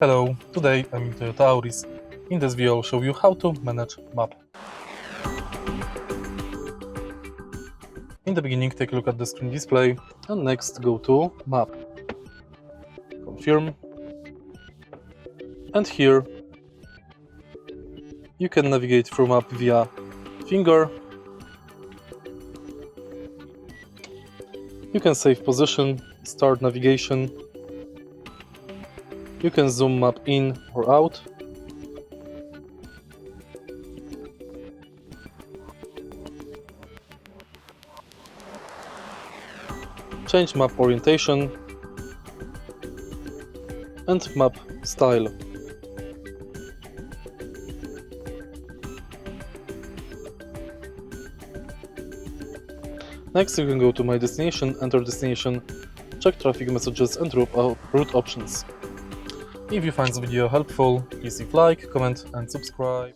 Hello, today I'm in Toyota Auris. In this video I'll show you how to manage map. In the beginning take a look at the screen display and next go to map. Confirm. And here you can navigate through map via finger. You can save position, start navigation. You can zoom map in or out. Change map orientation and map style. Next you can go to My Destination, enter destination, check traffic messages and route options. If you find this video helpful, please leave like, comment and subscribe.